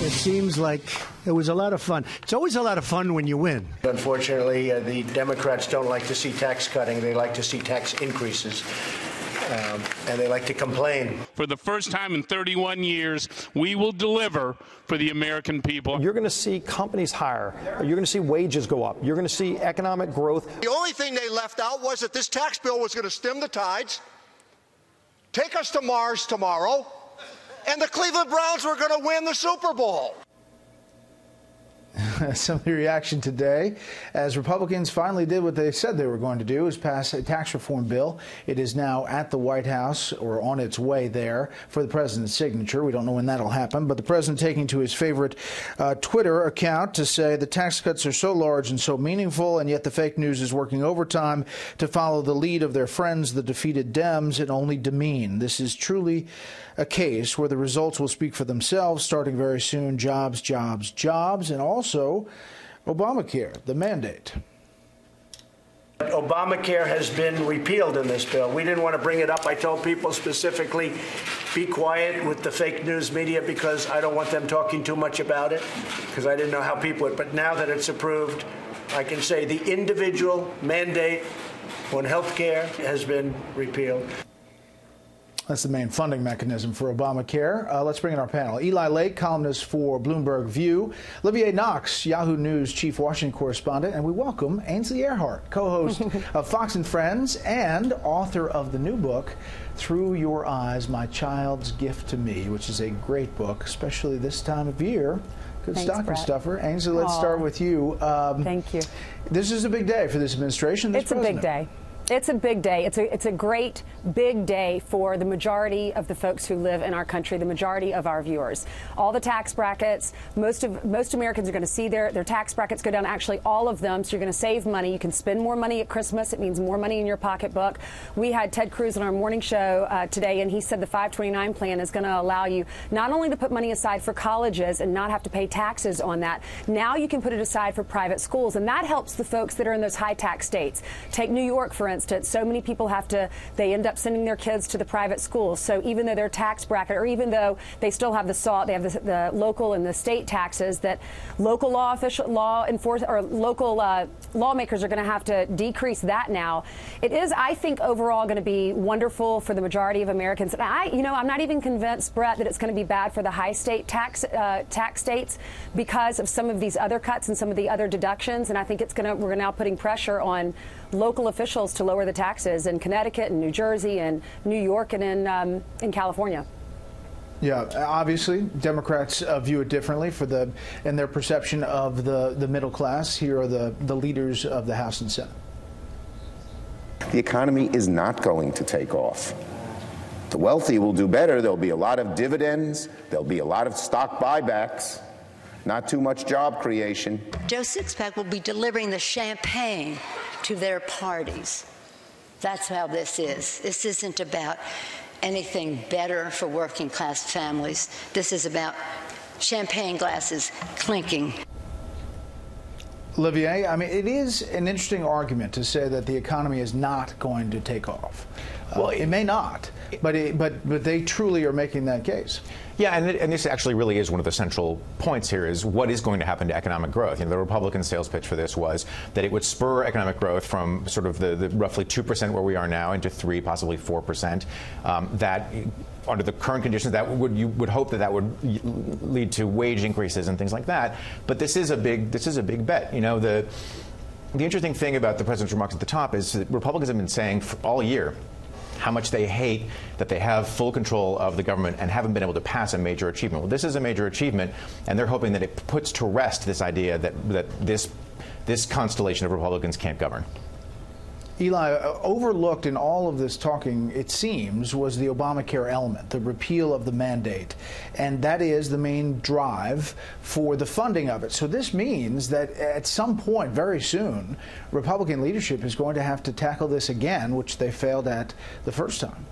It seems like it was a lot of fun. It's always a lot of fun when you win. Unfortunately, the Democrats don't like to see tax cutting. They like to see tax increases. And they like to complain. For the first time in 31 years, we will deliver for the American people. You're going to see companies hire. You're going to see wages go up. You're going to see economic growth. The only thing they left out was that this tax bill was going to stem the tides, take us to Mars tomorrow, and the Cleveland Browns were going to win the Super Bowl. Some of the reaction today as Republicans finally did what they said they were going to do, is pass a tax reform bill. It is now at the White House, or on its way there, for the president's signature. We don't know when that'll happen, but the president taking to his favorite Twitter account to say the tax cuts are so large and so meaningful, and yet the fake news is working overtime to follow the lead of their friends, the defeated Dems, and only demean. This is truly a case where the results will speak for themselves, starting very soon. Jobs, jobs, jobs, and also Obamacare, the mandate. Obamacare has been repealed in this bill. We didn't want to bring it up. I told people specifically, be quiet with the fake news media because I don't want them talking too much about it, because I didn't know how people would. But now that it's approved, I can say the individual mandate on health care has been repealed. That's the main funding mechanism for Obamacare. Let's bring in our panel. Eli Lake, columnist for Bloomberg View. Olivier Knox, Yahoo News chief Washington correspondent. And we welcome Ainsley Earhardt, co-host of Fox and Friends and author of the new book, Through Your Eyes, My Child's Gift to Me, which is a great book, especially this time of year. Good stocking stuffer. Ainsley, let's start with you. Thank you. This is a big day for this administration. This president. A big day. It's a big day. It's a great big day for the majority of the folks who live in our country, the majority of our viewers. All the tax brackets, most Americans are going to see their tax brackets go down, actually all of them, so you're going to save money. You can spend more money at Christmas. It means more money in your pocketbook. We had Ted Cruz on our morning show today, and he said the 529 plan is going to allow you not only to put money aside for colleges and not have to pay taxes on that, now you can put it aside for private schools, and that helps the folks that are in those high tax states. Take New York, for instance. So many people they end up sending their kids to the private schools. So even though their tax bracket, or even though they still have the local and the state taxes, that local lawmakers are going to have to decrease that now. It is, I think, overall going to be wonderful for the majority of Americans. And I'm not even convinced, Brett, that it's going to be bad for the high state tax states because of some of these other cuts and some of the other deductions. And I think we're now putting pressure on local officials to lower the taxes in Connecticut and New Jersey and New York and in California. Yeah, obviously, Democrats view it differently in their perception of the middle class. Here are the leaders of the House and Senate. The economy is not going to take off. The wealthy will do better. There'll be a lot of dividends. There'll be a lot of stock buybacks. Not too much job creation. Joe Sixpack will be delivering the champagne to their parties. That's how this is. This isn't about anything better for working class families. This is about champagne glasses clinking. Olivier, I mean, it is an interesting argument to say that the economy is not going to take off. Well, it may not, but they truly are making that case. Yeah, and this actually really is one of the central points here, is what is going to happen to economic growth. You know, the Republican sales pitch for this was that it would spur economic growth from sort of the roughly 2% where we are now into 3%, possibly 4%. That under the current conditions, you would hope that would lead to wage increases and things like that. But this is a big bet. You know, the interesting thing about the president's remarks at the top is that Republicans have been saying for all year how much they hate that they have full control of the government and haven't been able to pass a major achievement. Well, this is a major achievement, and they're hoping that it puts to rest this idea that this constellation of Republicans can't govern. Eli, overlooked in all of this talking, it seems, was the Obamacare element, the repeal of the mandate. And that is the main drive for the funding of it. So this means that at some point very soon, Republican leadership is going to have to tackle this again, which they failed at the first time.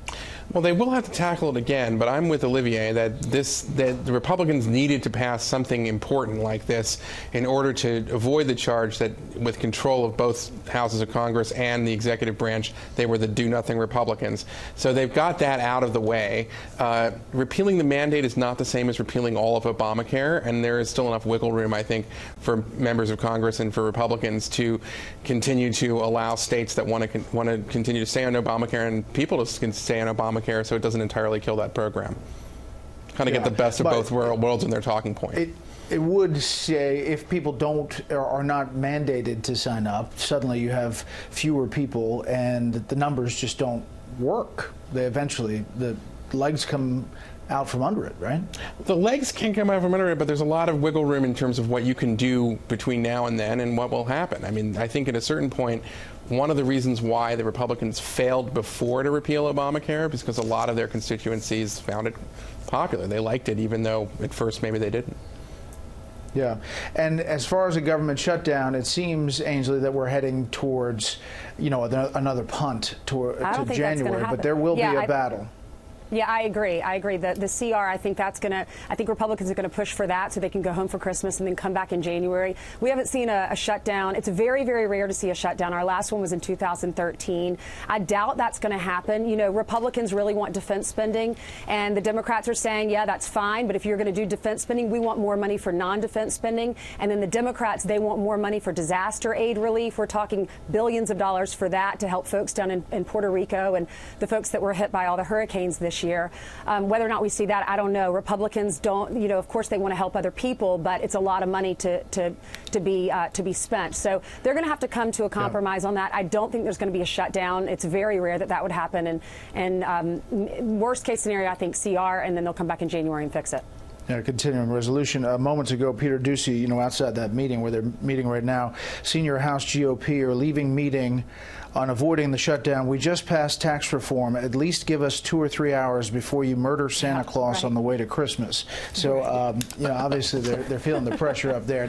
Well, they will have to tackle it again, but I'm with Olivier that the Republicans needed to pass something important like this in order to avoid the charge that with control of both houses of Congress and the executive branch, they were the do-nothing Republicans. So they've got that out of the way. Repealing the mandate is not the same as repealing all of Obamacare, and there is still enough wiggle room, I think, for members of Congress and for Republicans to continue to allow states that want to continue to stay on Obamacare and people to stay on Obamacare, so it doesn't entirely kill that program. Kind of get the best of both worlds in their talking point. It would say if people are not mandated to sign up, suddenly you have fewer people and the numbers just don't work. The legs come out from under it, right? The legs can come out from under it, but there's a lot of wiggle room in terms of what you can do between now and then and what will happen. I mean, I think at a certain point, one of the reasons why the Republicans failed before to repeal Obamacare is because a lot of their constituencies found it popular. They liked it, even though at first maybe they didn't. Yeah, and as far as a government shutdown, it seems, Ainsley, that we're heading towards, another punt to January, but there will be a battle. Yeah, I agree. The CR, I think Republicans are going to push for that so they can go home for Christmas and then come back in January. We haven't seen a shutdown. It's very, very rare to see a shutdown. Our last one was in 2013. I doubt that's going to happen. Republicans really want defense spending, and the Democrats are saying, yeah, that's fine, but if you're going to do defense spending, we want more money for non-defense spending. And then the Democrats, they want more money for disaster aid relief. We're talking billions of dollars for that to help folks down in Puerto Rico and the folks that were hit by all the hurricanes this year. Whether or not we see that, I don't know. Republicans don't, of course they want to help other people, but it's a lot of money to be spent. So they're going to have to come to a compromise on that. I don't think there's going to be a shutdown. It's very rare that would happen. And worst case scenario, I think CR, and then they'll come back in January and fix it. Yeah, continuing resolution. Moments ago, Peter Doocy, outside that meeting where they're meeting right now, senior House GOP are leaving meeting on avoiding the shutdown. We just passed tax reform. At least give us 2 or 3 hours before you murder Santa Claus on the way to Christmas. So, obviously they're feeling the pressure up there.